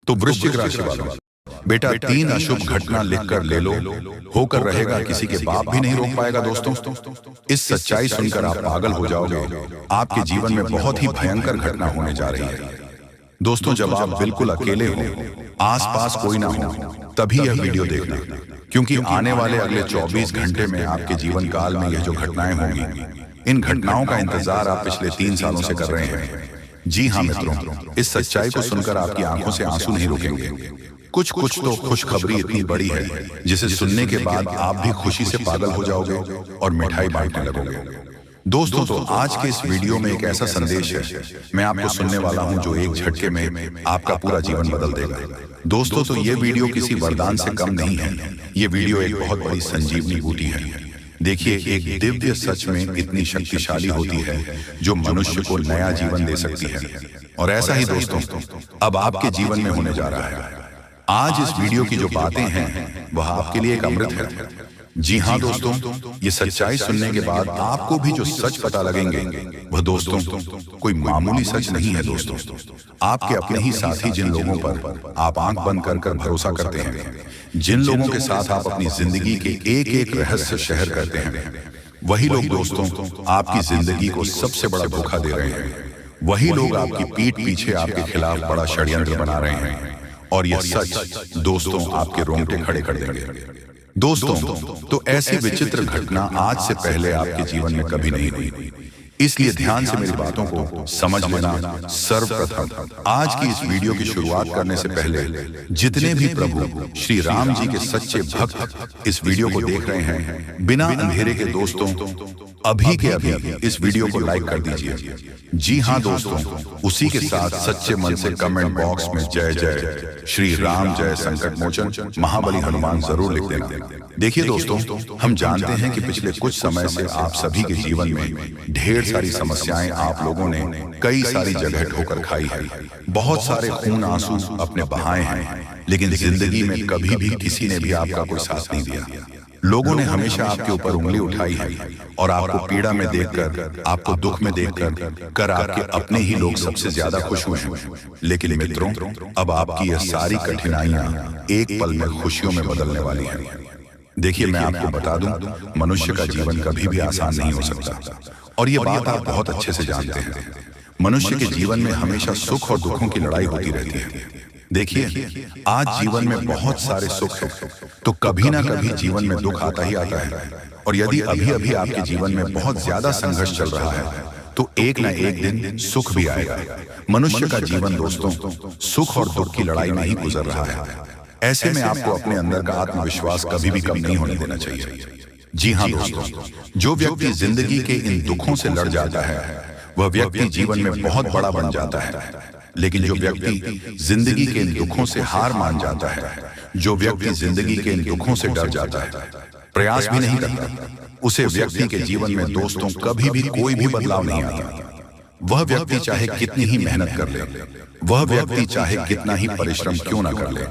तो वृश्चिक राशि वालों, बेटा 3 अशुभ घटना लिखकर ले लो, होकर रहेगा किसी के बाप भी नहीं रोक पाएगा। दोस्तों, इस सच्चाई सुनकर आप पागल हो जाओगे। आपके जीवन में बहुत ही भयंकर घटना होने जा रही है। दोस्तों, जब आप बिल्कुल अकेले हो, आसपास कोई ना हो, तभी यह वीडियो देखना, क्योंकि आने वाले अगले 24 घंटे में आपके जीवन काल में यह जो घटनाएं होंगी, इन घटनाओं का इंतजार आप पिछले 3 सालों से कर रहे हैं। जी हाँ मित्रों, इस सच्चाई को सुनकर आपकी आंखों से आंसू नहीं रुकेंगे। कुछ तो खुशखबरी इतनी बड़ी है जिसे सुनने के बाद आप भी खुशी से पागल हो जाओगे और मिठाई बांटने लगोगे। दोस्तों, तो आज के इस वीडियो में एक ऐसा संदेश है मैं आपको सुनने वाला हूं जो एक झटके में आपका पूरा जीवन बदल देगा। दोस्तों, तो ये वीडियो किसी वरदान से कम नहीं है। ये वीडियो एक बहुत बड़ी संजीवनी बूटी है। देखिए, एक दिव्य सच में इतनी शक्तिशाली होती है जो मनुष्य को नया जीवन दे सकती है। और ऐसा ही दोस्तों अब आपके जीवन में होने जा रहा है। आज इस वीडियो की जो बातें हैं वह आपके लिए एक अमृत है। जी हाँ दोस्तों, ये सच्चाई सुनने के बाद आपको भी जो सच पता लगेंगे वह दोस्तों कोई मामूली सच नहीं है। दोस्तों, आपके अपने ही साथी, जिन लोगों पर आप आंख बंद कर भरोसा करते हैं, जिन लोगों के साथ आप अपनी जिंदगी के एक एक रहस्य शेयर करते हैं, वही लोग दोस्तों आपकी जिंदगी को सबसे बड़ा धोखा दे रहे हैं। वही लोग आपकी पीठ पीछे आपके खिलाफ बड़ा षड्यंत्र बना रहे हैं। और यह सच दोस्तों आपके रोंगटे खड़े कर देंगे। दोस्तों, तो ऐसी विचित्र घटना आज से पहले आपके जीवन में कभी नहीं हुई, इसलिए ध्यान से मेरी बातों को समझ लेना। सर्वप्रथम आज की इस वीडियो की शुरुआत करने से पहले जितने भी प्रभु श्री राम जी के सच्चे भक्त इस वीडियो को देख रहे हैं, बिना अंधेरे के दोस्तों अभी के अभी इस वीडियो को लाइक कर दीजिए। जी हाँ दोस्तों, उसी के साथ सच्चे मन से कमेंट बॉक्स में जय जय श्री राम, जय संकट मोचन महाबली हनुमान जरूर लिख देना। देखिए दोस्तों, हम जानते हैं कि पिछले कुछ समय से आप सभी के जीवन में ढेर सारी समस्याएं आप लोगों ने कई सारी जगह ठोकर खाई है। बहुत सारे खून आंसू अपने बहाए हैं, लेकिन जिंदगी में कभी भी किसी ने भी आपका कोई साथ नहीं दिया। लोगों ने हमेशा आपके ऊपर उंगली उठाई है और आपको पीड़ा में देखकर, आपको दुख में देखकर आपके अपने ही लोग सबसे ज्यादा खुश हुए हैं। लेकिन मित्रों, अब आपकी यह सारी कठिनाइयां एक पल में खुशियों में बदलने वाली हैं। देखिए, मैं आपको बता दूं, मनुष्य का जीवन कभी भी आसान नहीं हो सकता, और ये बात आप बहुत अच्छे से जानते हैं। मनुष्य के जीवन में हमेशा सुख और दुखों की लड़ाई होती रहती है। देखिए, आज जीवन में बहुत सारे सुख है, तो कभी ना कभी जीवन में दुख आता ही आता है। और यदि अभी अभी आपके जीवन में बहुत ज्यादा संघर्ष चल रहा है, तो एक ना एक दिन सुख भी आएगा। मनुष्य का जीवन दोस्तों सुख और दुख की लड़ाई में ही गुजर रहा है। ऐसे में आपको अपने अंदर का आत्मविश्वास कभी भी कम नहीं होने देना चाहिए। जी हाँ दोस्तों, जो व्यक्ति जिंदगी के इन दुखों से लड़ जाता है वह व्यक्ति जीवन में बहुत बड़ा बन जाता है। लेकिन जो व्यक्ति जिंदगी के इन दुखों से हार मान जाता है, जो व्यक्ति जिंदगी के इन दुखों से डर जाता है, प्रयास भी नहीं करता, उसे व्यक्ति के जीवन में दोस्तों कभी भी कोई भी बदलाव नहीं आता। वह व्यक्ति चाहे कितनी ही मेहनत कर ले, वह व्यक्ति चाहे कितना ही परिश्रम क्यों ना कर ले,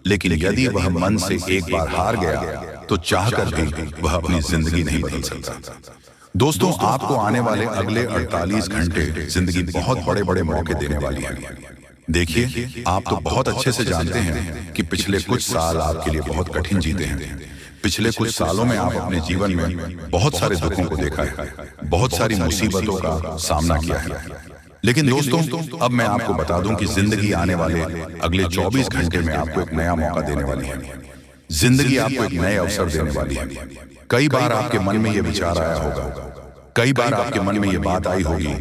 लेकिन यदि वह मन से एक बार हार गया तो चाहकर भी वह अपनी जिंदगी नहीं बदल सकता। दोस्तों, आपको आने वाले अगले 48 घंटे जिंदगी बहुत बड़े बड़े मौके देने वाली है। देखिए, आप तो बहुत अच्छे से जानते हैं कि पिछले कुछ साल आपके लिए बहुत कठिन जीते हैं। पिछले कुछ सालों में आप अपने जीवन में बहुत सारे दुखों को देखा है, बहुत सारी मुसीबतों का सामना किया है। लेकिन दोस्तों, अब मैं आपको बता दूं कि जिंदगी आने वाले अगले 24 घंटे में आपको एक नया मौका देने वाली है। जिंदगी आपको एक नए अवसर देने वाली है। कई बार आपके मन में यह विचार आया होगा, कई बार आपके मन में यह बात आई होगी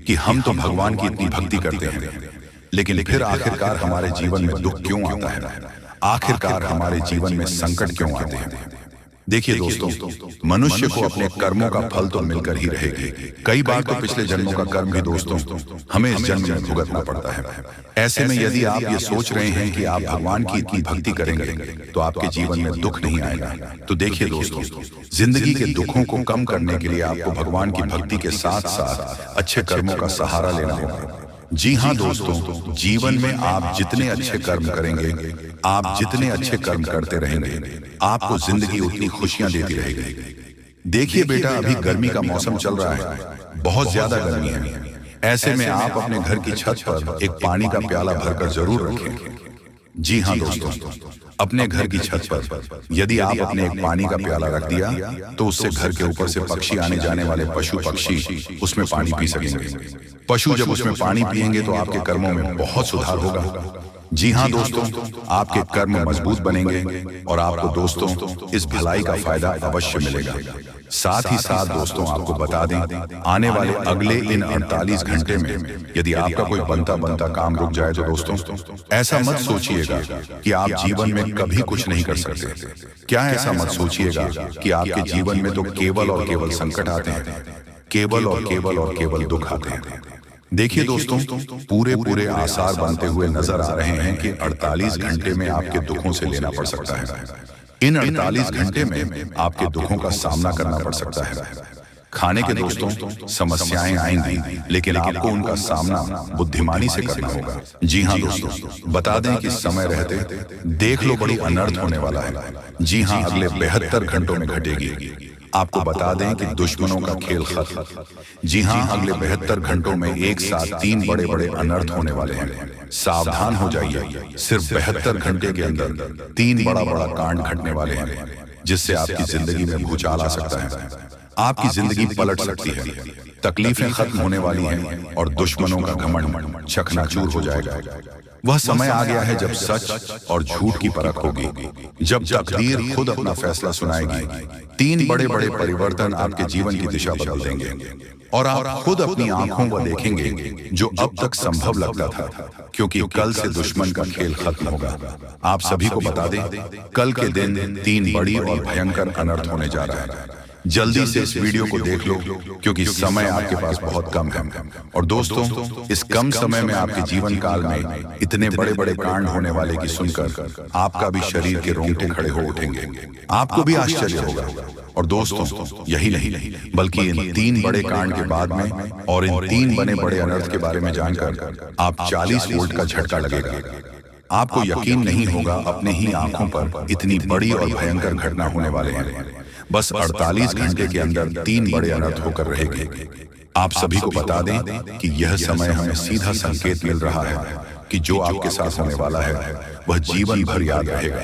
कि हम तो भगवान की इतनी भक्ति करते हैं, लेकिन फिर आखिरकार हमारे जीवन में दुख क्यों आता है, आखिरकार हमारे जीवन में संकट क्यों आते हैं। देखिए दोस्तों, मनुष्य को अपने कर्मों का फल तो मिलकर ही रहेगी। कई बार तो पिछले जन्मों का कर्म भी दोस्तों हमें इस जन्म में भुगतना पड़ता है। ऐसे में यदि आप ये सोच रहे हैं कि आप भगवान की इतनी भक्ति करेंगे तो आपके जीवन में दुख नहीं आएगा, तो देखिए दोस्तों, जिंदगी के दुखों को कम करने के लिए आपको भगवान की भक्ति के साथ साथ अच्छे कर्मों का सहारा लेना होगा। जी हाँ दोस्तों, जीवन में आप जितने अच्छे कर्म करेंगे, आप जितने अच्छे कर्म करते रहेंगे, आपको जिंदगी उतनी खुशियां देती रहेगी। देखिए बेटा, अभी गर्मी का मौसम चल रहा है, बहुत ज्यादा गर्मी है। ऐसे में आप अपने घर की छत पर एक पानी का प्याला भरकर जरूर रखें। जी हाँ दोस्तों, अपने घर की छत पर यदि आप अपने एक पानी का प्याला रख दिया तो उससे घर के ऊपर से पक्षी आने जाने वाले पशु पक्षी उसमें पानी पी सकेंगे। पशु जब उसमें पानी पिएंगे तो आपके कर्मों में बहुत सुधार होगा। जी हाँ दोस्तों, आपके कर्म मजबूत बनेंगे और आपको दोस्तों इस भलाई का फायदा अवश्य मिलेगा। साथ ही साथ दोस्तों आपको बता दें, आने वाले अगले इन 48 घंटे में यदि आपका कोई बनता काम रुक जाए तो दोस्तों ऐसा मत सोचिएगा कि आप जीवन में कभी कुछ नहीं कर सकते। क्या ऐसा मत सोचिएगा कि आपके जीवन में तो केवल और केवल संकट आते हैं, केवल और केवल दुख आते हैं। देखिए दोस्तों, पूरे आसार बनते हुए नजर आ रहे हैं कि 48 घंटे में आपके दुखों से लेना पड़ सकता है। इन 48 घंटे में आपके दुखों का सामना करना पड़ सकता है। खाने के दोस्तों समस्याएं आएंगी, लेकिन आपको उनका सामना बुद्धिमानी से करना होगा। जी हाँ दोस्तों, बता दें कि समय रहते देख लो बड़ी अनर्थ होने वाला है। जी हाँ, अगले 72 घंटों में घटेगी। आपको बता दें कि दुश्मनों का खेल खत्म। जी हाँ, अगले 72 घंटों में एक साथ 3 बड़े अनर्थ होने वाले हैं। सावधान हो जाइए, सिर्फ 72 घंटे के अंदर 3 बड़ा कांड घटने वाले हैं, जिससे आपकी जिंदगी में भूचाल आ सकता है। आपकी जिंदगी पलट सकती है, तकलीफें खत्म होने वाली हैं और दुश्मनों का घमंड चकनाचूर हो जाएगा। वह समय आ गया है जब सच और झूठ की परख होगी, जब तकदीर खुद अपना फैसला सुनाएगी। 3 बड़े परिवर्तन आपके जीवन की दिशा बदल देंगे और आप खुद अपनी आंखों को देखेंगे जो अब तक संभव लगता था, क्योंकि कल से दुश्मन का खेल खत्म होगा। आप सभी को बता दें, कल के दिन 3 बड़ी और भयंकर अनर्थ होने जा रहा है। जल्दी से इस वीडियो को देख लो, क्योंकि समय आपके पास बहुत कम है। और दोस्तों, इस कम समय में आपके जीवन काल में इतने बड़े कांड होने वाले की सुनकर आपका भी शरीर के रोंगटे खड़े हो उठेंगे। आपको भी आश्चर्य होगा। और दोस्तों, यही नहीं बल्कि इन 3 बड़े कांड के बाद में और इन 3 बड़े अनर्थ के बारे में जानकर आप 40 वोल्ट का झटका लगेगा। आपको यकीन नहीं होगा, अपने ही आंखों पर इतनी बड़ी और भयंकर घटना होने वाले हैं। बस 48 घंटे के अंदर 3 बड़े अनर्थ होकर रहेंगे। आप सभी को बता दें कि यह समय हमें सीधा संकेत मिल रहा है कि जो आपके साथ होने वाला है वह जीवन भर याद रहेगा,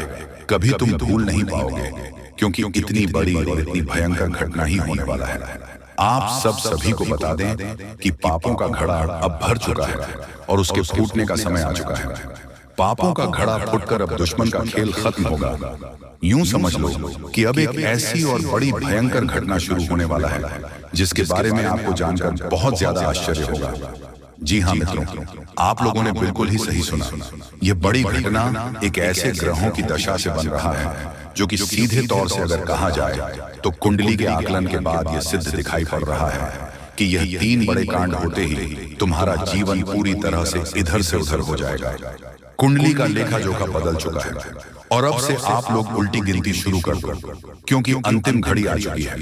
कभी तुम भूल नहीं पाओगे, क्योंकि इतनी बड़ी और इतनी भयंकर घटना ही होने वाला है। आप सभी को बता दें कि पापों का घड़ा अब भर चुका है और उसके फूटने का समय आ चुका है। पापों का घड़ा फूटकर अब दुश्मन का खेल खत्म होगा। यूं समझ लो कि अब एक ऐसी और बड़ी भयंकर घटना शुरू होने वाला है, जिसके बारे में आपको जानकर बहुत ज्यादा आश्चर्य होगा। जी हाँ मित्रों, आप लोगों ने बिल्कुल ही सही सुना। यह बड़ी घटना एक ऐसे ग्रहों की दशा से बन रहा है जो कि सीधे तौर से अगर कहा जाए तो कुंडली के आकलन के बाद यह सिद्ध दिखाई पड़ रहा है कि यह 3 बड़े कांड होते ही तुम्हारा जीवन पूरी तरह से इधर से उधर हो जाएगा। कुंडली का लेखा जोखा बदल चुका है और अब से आप लोग उल्टी गिनती शुरू कर दो, क्योंकि अंतिम घड़ी आ चुकी है।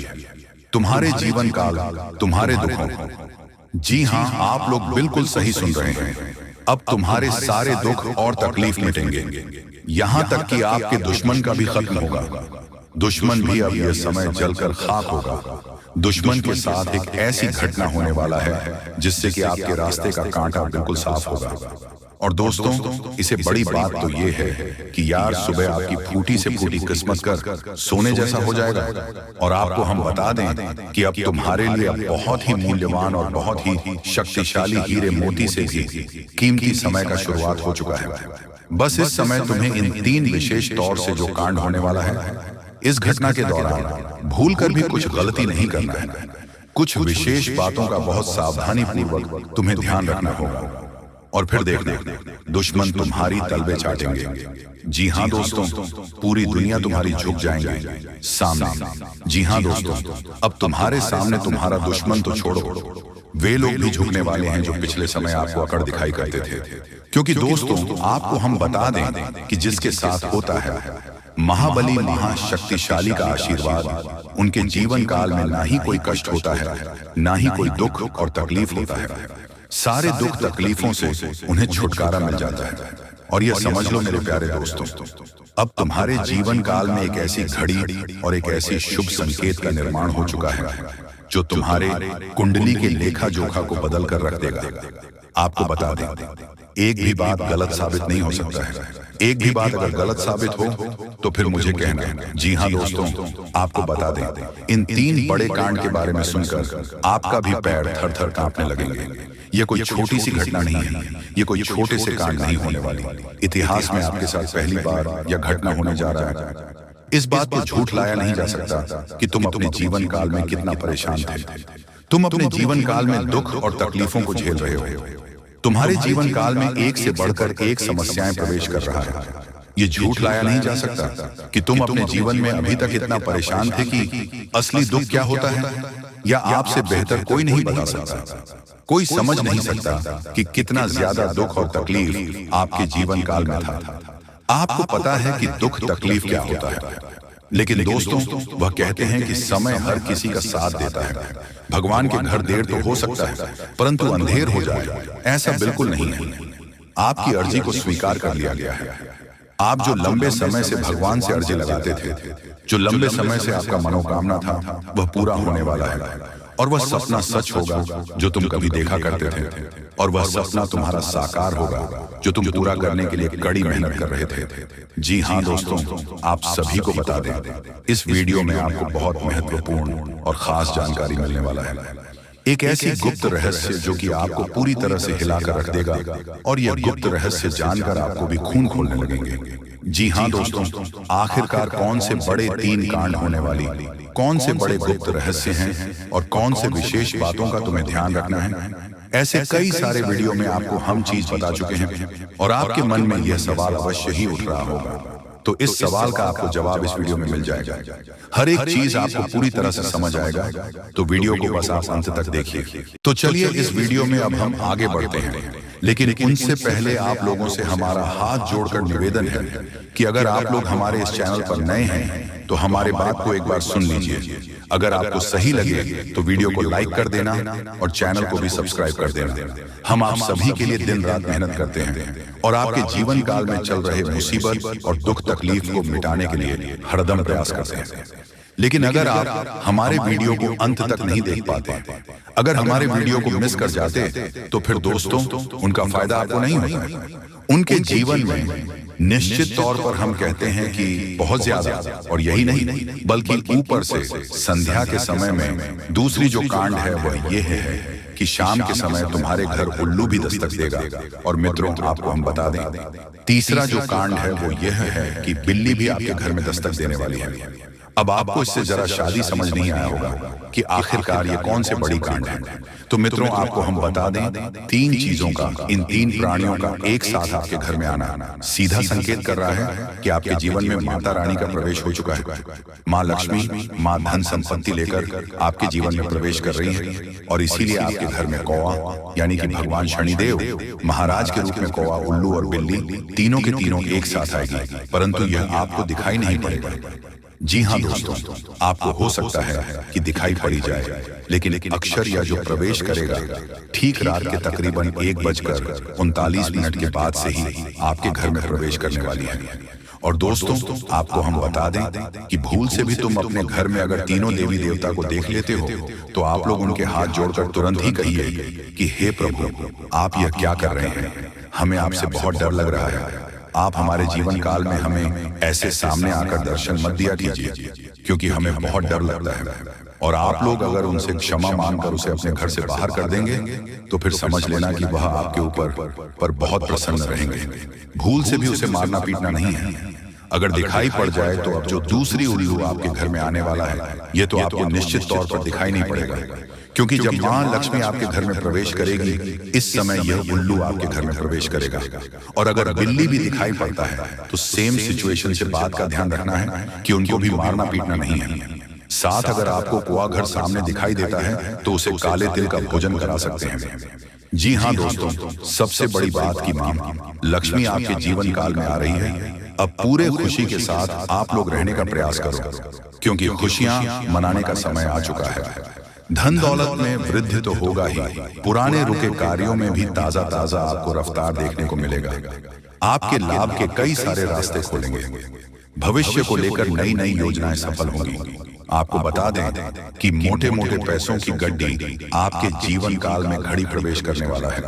तुम्हारे जीवन काल, तुम्हारे दुखों, जी हाँ आप लोग बिल्कुल सही सुन रहे हैं, अब तुम्हारे सारे दुख और तकलीफ मिटेंगे। यहां तक कि आपके दुश्मन का भी खत्म होगा। दुश्मन भी अब यह समय जलकर खाक होगा। दुश्मन के साथ एक ऐसी घटना होने वाला है जिससे कि आपके रास्ते का कांटा बिल्कुल साफ होगा। और दोस्तों, इसे बड़ी बात तो ये है कि यार सुबह आपकी फूटी से फूटी किस्मत कर सोने जैसा हो जाएगा। और आपको हम बता दें कि अब तुम्हारे लिए बहुत ही मूल्यवान और बहुत ही शक्तिशाली हीरे मोती से भी कीमती समय का शुरुआत हो चुका है। बस इस समय तुम्हें इन 3 विशेष तौर से जो कांड होने वाला है, इस घटना के दौरान भूल कर भी कुछ गलती नहीं करना है। कुछ विशेष बातों का बहुत सावधानी पूर्वक तुम्हें ध्यान रखना होगा। और फिर देखना, दुश्मन तुम्हारी तलबे चाटेंगे। जी हाँ दोस्तों, पूरी दुनिया तुम्हारी झुक जाएंगे सामने। जी हाँ दोस्तों, अब तुम्हारे सामने तुम्हारा दुश्मन तो छोड़ो, वे लोग भी झुकने वाले हैं जो पिछले समय आपको अकड़ दिखाई करते थे। क्योंकि दोस्तों, आपको हम बता दें कि जिसके साथ होता है महाबली महाशक्तिशाली का आशीर्वाद, उनके जीवन काल में ना ही कोई कष्ट होता है, ना ही कोई दुख और तकलीफ होता है। सारे दुख तकलीफों से उन्हें छुटकारा मिल जाता है। और यह समझ लो मेरे प्यारे दोस्तों, अब तुम्हारे जीवन काल में एक ऐसी घड़ी और एक ऐसी शुभ संकेत का निर्माण हो चुका है जो तुम्हारे कुंडली के लेखा जोखा को बदल कर रख देगा। आपको बता दें, एक भी बात गलत साबित नहीं हो सकता है। एक भी बात अगर गलत साबित हो तो फिर मुझे कहना। जी हाँ दोस्तों, आपको बता दें, इन 3 बड़े कांड के बारे में सुनकर आपका भी पैर थर थर कांपने लगेंगे। ये कोई छोटी सी घटना नहीं है, ये कोई छोटे से कांड नहीं होने वाली। इतिहास में आपके साथ पहली बार यह घटना होने जा रहा है। इस बात को झूठ लाया नहीं जा सकता कि तुम अपने जीवन काल में कितना परेशान थे। तुम अपने जीवन काल में दुख और तकलीफों को झेल रहे हो। तुम्हारे जीवन काल में एक से बढ़कर एक समस्याएं प्रवेश कर रहा है। ये झूठ लाया नहीं जा सकता कि तुम अपने जीवन में अभी तक इतना परेशान थे कि असली दुख क्या होता है, या आपसे बेहतर कोई नहीं बता सकता। कोई समझ नहीं सकता कि कितना ज्यादा दुख और तकलीफ आपके जीवन काल में था। आपको पता है कि दुख तकलीफ क्या होता है, लेकिन दोस्तों वह कहते हैं कि समय हर किसी का साथ देता है। भगवान के घर देर तो हो सकता है, परंतु अंधेर हो जाए ऐसा बिल्कुल नहीं है। आपकी अर्जी को स्वीकार कर लिया गया है। आप जो लंबे समय से भगवान से अर्जी लगाते थे, जो लंबे समय से आपका मनोकामना था, वह पूरा होने वाला है। और वह सपना सच होगा जो तुम कभी देखा करते थे, और वह सपना तुम्हारा साकार होगा जो तुम पूरा करने के लिए कड़ी मेहनत कर रहे थे। जी हाँ दोस्तों, आप सभी को बता दें, इस वीडियो में आपको बहुत महत्वपूर्ण और खास जानकारी मिलने वाला है। एक ऐसी गुप्त रहस्य जो कि आपको पूरी तरह से हिलाकर रख देगा, और यह गुप्त रहस्य जानकर आपको भी खून खोलने लगेंगे। जी हाँ दोस्तों, आखिरकार कौन से बड़े 3 कांड होने वाली, कौन से बड़े गुप्त रहस्य हैं, और कौन से विशेष बातों का तुम्हें ध्यान रखना है। ऐसे कई सारे वीडियो में आपको हम चीज बता चुके हैं, और आपके मन में यह सवाल अवश्य ही उठ रहा होगा। तो इस सवाल का आपको जवाब इस वीडियो में मिल जाएगा। हर एक चीज आपको पूरी तरह से समझ आएगा, तो वीडियो को बस आप अंत तक देखिए। तो चलिए इस वीडियो में अब हम आगे बढ़ते हैं, लेकिन उनसे पहले आप लोगों से हमारा हाथ जोड़कर निवेदन है कि अगर आप लोग हमारे इस चैनल पर नए हैं तो हमारे बात को एक बार सुन लीजिए। अगर आपको सही लगे तो वीडियो को लाइक कर देना और चैनल को भी सब्सक्राइब कर देना। हम आप सभी के लिए दिन रात मेहनत करते हैं, और आपके जीवन काल में चल रहे मुसीबत और दुख तकलीफ को मिटाने के लिए हरदम प्रयास करते हैं। लेकिन अगर आप हमारे वीडियो को अंत तक नहीं देख पाते, अगर हमारे वीडियो को मिस कर जाते, तो फिर दोस्तों उनका फायदा आपको नहीं होगा। उनके जीवन में निश्चित तौर पर हम कहते हैं कि बहुत ज्यादा, और यही नहीं बल्कि ऊपर से संध्या के समय में दूसरी जो कांड है वह ये है कि शाम के समय तुम्हारे घर उल्लू भी दस्तक देगा। और मित्रों आपको हम बता दें, तीसरा जो कांड है वो यह है कि बिल्ली भी आपके घर में दस्तक देने वाली है। अब आपको इससे जरा शादी समझ नहीं आया होगा कि आखिरकार ये कौन से बड़ी कांड है। तो मित्रों आपको हम बता दें, 3 चीजों का, इन 3 प्राणियों का एक साथ आपके घर में आना सीधा संकेत कर रहा है कि आपके जीवन में माता रानी का प्रवेश हो चुका है। माँ लक्ष्मी, माँ धन संपत्ति लेकर आपके जीवन में प्रवेश कर रही है, और इसीलिए आपके घर में कौवा यानी कि भगवान शनिदेव महाराज के रूप में कौवा, उल्लू और बिल्ली तीनों के तीनों एक साथ आएगी, परंतु यह आपको दिखाई नहीं पड़ेगा। जी हाँ दोस्तों, आपको हो सकता है कि दिखाई पड़ी जाए, लेकिन अक्षर या जो प्रवेश करेगा ठीक रात के तकरीबन 1:39 के बाद से ही आपके घर में प्रवेश करने वाली है। और दोस्तों आपको हम बता दें कि भूल से भी तुम अपने घर में अगर तीनों देवी देवता को देख लेते हो, तो आप लोग उनके हाथ जोड़कर तुरंत ही कहिए कि हे प्रभु, आप यह क्या कर रहे हैं। हमें आपसे बहुत डर लग रहा है। आप हमारे जीवन काल में हमें ऐसे सामने आकर दर्शन मत दिया कीजिए, क्योंकि हमें बहुत डर लगता है। और आप लोग अगर उनसे क्षमा मांगकर उसे अपने घर से बाहर कर देंगे, तो फिर समझ लेना कि वह आपके ऊपर बहुत प्रसन्न रहेंगे। भूल से भी उसे मारना पीटना नहीं है। अगर दिखाई पड़ जाए तो अब जो दूसरी उल्लू आपके घर में आने वाला है, ये तो आपको निश्चित तौर पर दिखाई नहीं पड़ेगा, क्योंकि जब माँ लक्ष्मी आपके घर में प्रवेश करेगी, इस समय यह उल्लू आपके घर में प्रवेश करेगा। और अगर बिल्ली भी दिखाई पड़ता है तो सेम सिचुएशन से बात का ध्यान रखना है कि उनको भी मारना पीटना नहीं है। साथ अगर आपको कुआं घर सामने दिखाई देता है तो उसे काले तिल का भोजन करा सकते हैं। जी हाँ दोस्तों, सबसे बड़ी बात की माँ लक्ष्मी आपके जीवन काल में आ रही है। अब पूरे खुशी के साथ आप लोग रहने का प्रयास करो, क्योंकि खुशियां मनाने का समय आ चुका है। धन दौलत में वृद्धि तो होगा ही, पुराने रुके कार्यों में भी ताजा ताजा आपको रफ्तार देखने को मिलेगा। आपके लाभ के कई सारे रास्ते खोलेंगे। भविष्य को लेकर नई नई योजनाएं सफल होंगी। आपको बता दें कि मोटे मोटे पैसों की गड्डी आपके जीवन काल में घड़ी प्रवेश करने वाला है।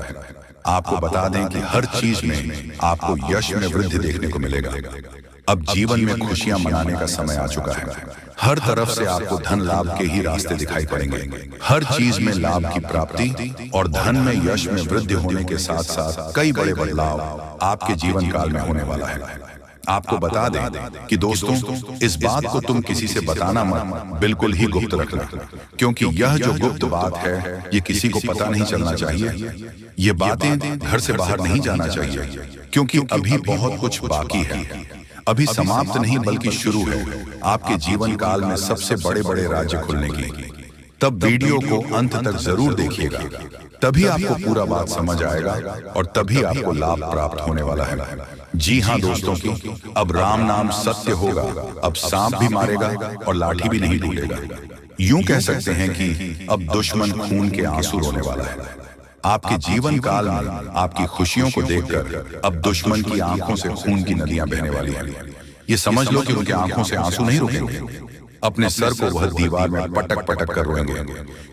आपको बता दें कि हर चीज में आपको यश में वृद्धि देखने को मिलेगा। अब जीवन में खुशियां मनाने का समय आ चुका है। हर तरफ से आपको धन लाभ के ही रास्ते दिखाई पड़ेंगे। हर चीज में लाभ की प्राप्ति और धन में यश में वृद्धि होने के साथ साथ कई बड़े बदलाव आपके जीवन काल में होने वाला है। आपको बता दें कि दोस्तों, इस बात को तुम किसी से बताना मत, बिल्कुल ही गुप्त रखना, क्योंकि यह जो गुप्त बात है ये किसी को पता नहीं चलना चाहिए। ये बातें घर से बाहर नहीं जाना चाहिए, क्योंकि अभी बहुत कुछ बाकी है। अभी समाप्त नहीं बल्कि शुरू है आपके जीवन काल में सबसे बड़े बड़े राज्य खुलने की। तब वीडियो को अंत तक जरूर देखिएगा, तभी आपको पूरा बात समझ आएगा और तभी आपको लाभ प्राप्त होने वाला है। जी हाँ दोस्तों की, अब राम नाम सत्य होगा। अब सांप भी मारेगा और लाठी भी नहीं टूटेगा। यूं कह सकते हैं कि अब दुश्मन खून के आंसू रोने वाला है। आपके जीवन काल में आपकी खुशियों को देखकर अब दुश्मन की आंखों से खून की नदियां बहने वाली हैं। ये समझ लो कि उनकी आंखों से आंसू नहीं रुकेंगे। अपने सर को वह दीवार में पटक पटक कर रोएंगे,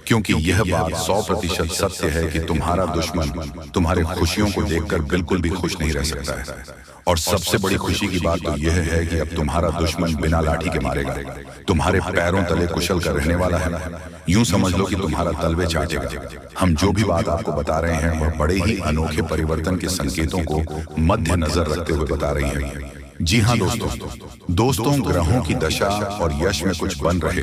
क्योंकि यह बात 100% सत्य है कि तुम्हारा दुश्मन तुम्हारे खुशियों को देखकर बिल्कुल भी खुश नहीं रह सकता है। और सबसे बड़ी खुशी की बात तो यह है कि अब तुम्हारा दुश्मन बिना लाठी के मारेगा, तुम्हारे पैरों तले कुशल कर रहने वाला है। यूं समझ लो कि तुम्हारा तलवे चाटेगा। हम जो भी बात आपको बता रहे हैं वह बड़े ही अनोखे परिवर्तन के संकेतों को मद्देनजर रखते हुए बता रही है। जी हाँ दोस्तों, ग्रहों की दशा और यश में कुछ बन रहे।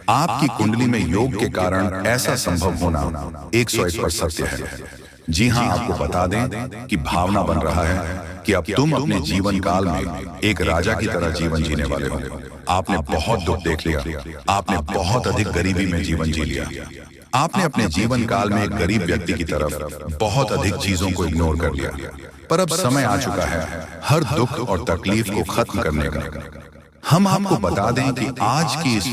आपकी कुंडली में योग के कारण ऐसा संभव होना 101% सत्य है। जी हाँ, आपको बता दें कि भावना बन रहा है कि अब तुम अपने जीवन काल में एक राजा की तरह जीवन जीने वाले हो। आपने बहुत दुख देख लिया, आपने बहुत अधिक गरीबी में जीवन जी लिया, आपने अपने जीवन काल में एक गरीब व्यक्ति की तरफ बहुत अधिक चीजों को इग्नोर कर लिया। पर अब समय आ चुका है हर दुख और तकलीफ को खत्म करने का। हम आपको बता दें कि आज की इस